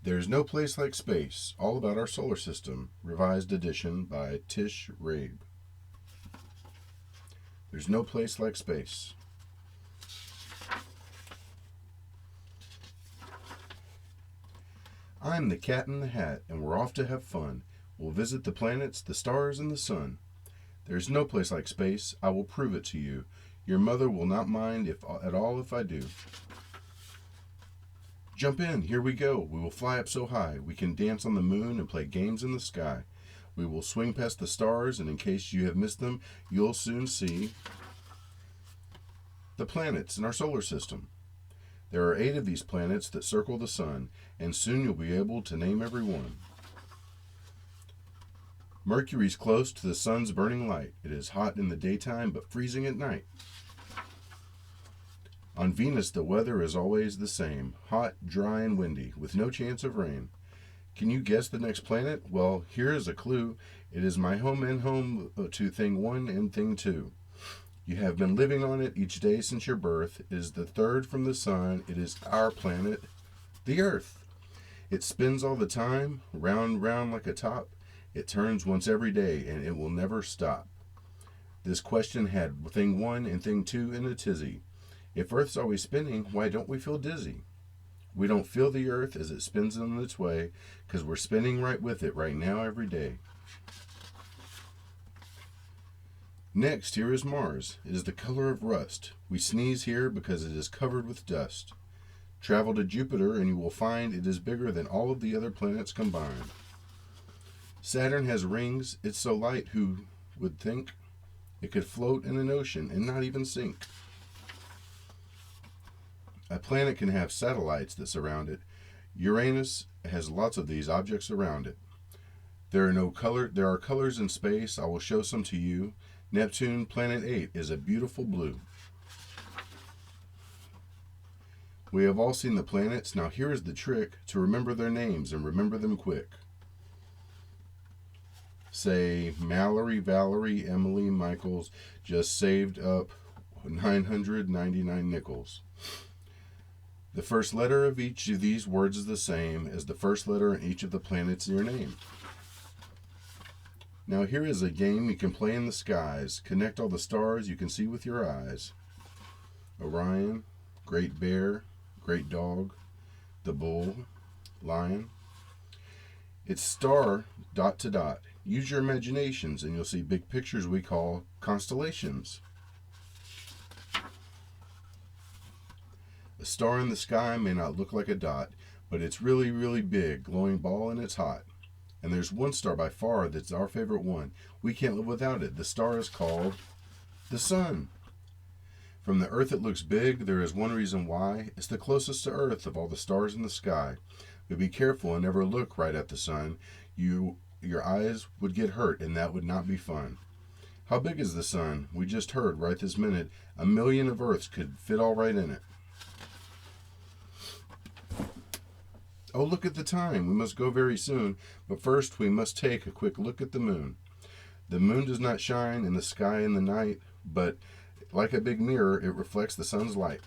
There's No Place Like Space, All About Our Solar System, revised edition by Tish Rabe. There's no place like space. I'm the Cat in the Hat, and we're off to have fun. We'll visit the planets, the stars, and the sun. There's no place like space. I will prove it to you. Your mother will not mind at all if I do. Jump in, here we go. We will fly up so high. We can dance on the moon and play games in the sky. We will swing past the stars, and in case you have missed them, you'll soon see the planets in our solar system. There are 8 of these planets that circle the sun, and soon you'll be able to name every one. Mercury's close to the sun's burning light. It is hot in the daytime, but freezing at night. On Venus, the weather is always the same, hot, dry, and windy, with no chance of rain. Can you guess the next planet? Well, here is a clue. It is my home and home to thing 1 and thing 2. You have been living on it each day since your birth. It is the third from the sun. It is our planet, the Earth. It spins all the time, round, round like a top. It turns once every day, and it will never stop. This question had thing 1 and thing 2 in a tizzy. If Earth's always spinning, why don't we feel dizzy? We don't feel the Earth as it spins on its way, because we're spinning right with it right now every day. Next, here is Mars. It is the color of rust. We sneeze here because it is covered with dust. Travel to Jupiter and you will find it is bigger than all of the other planets combined. Saturn has rings. It's so light, who would think? It could float in an ocean and not even sink. A planet can have satellites that surround it. Uranus has lots of these objects around it. There are colors in space. I will show some to you. Neptune, planet 8, is a beautiful blue. We have all seen the planets. Now here is the trick to remember their names and remember them quick. Say Mallory, Valerie, Emily, Michaels just saved up 999 nickels. The first letter of each of these words is the same as the first letter in each of the planets in your name. Now here is a game you can play in the skies. Connect all the stars you can see with your eyes. Orion, Great Bear, Great Dog, the Bull, Lion. It's star dot to dot. Use your imaginations and you'll see big pictures we call constellations. A star in the sky may not look like a dot, but it's really, really big, glowing ball, and it's hot. And there's one star by far that's our favorite one. We can't live without it. The star is called the sun. From the Earth it looks big. There is one reason why. It's the closest to Earth of all the stars in the sky. But be careful and never look right at the sun. Your eyes would get hurt, and that would not be fun. How big is the sun? We just heard right this minute 1,000,000 of Earths could fit all right in it. Oh, look at the time. We must go very soon. But first, we must take a quick look at the moon. The moon does not shine in the sky in the night, but like a big mirror, it reflects the sun's light.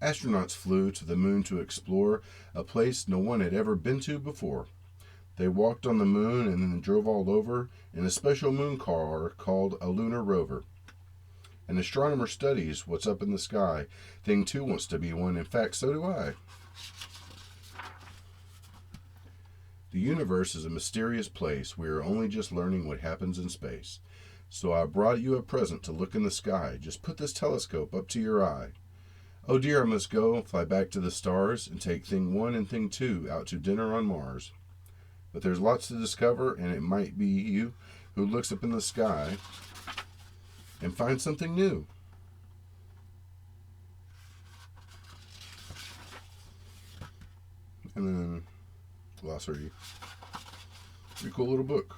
Astronauts flew to the moon to explore a place no one had ever been to before. They walked on the moon and then drove all over in a special moon car called a lunar rover. An astronomer studies what's up in the sky. Thing 2 wants to be one. In fact, so do I. The universe is a mysterious place. We are only just learning what happens in space. So I brought you a present to look in the sky. Just put this telescope up to your eye. Oh dear, I must go, fly back to the stars, and take thing 1 and thing 2 out to dinner on Mars. But there's lots to discover, and it might be you who looks up in the sky and finds something new. And then glossary. Pretty cool little book.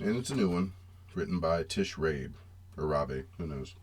And it's a new one, written by Tish Rabe, or Rabe, who knows.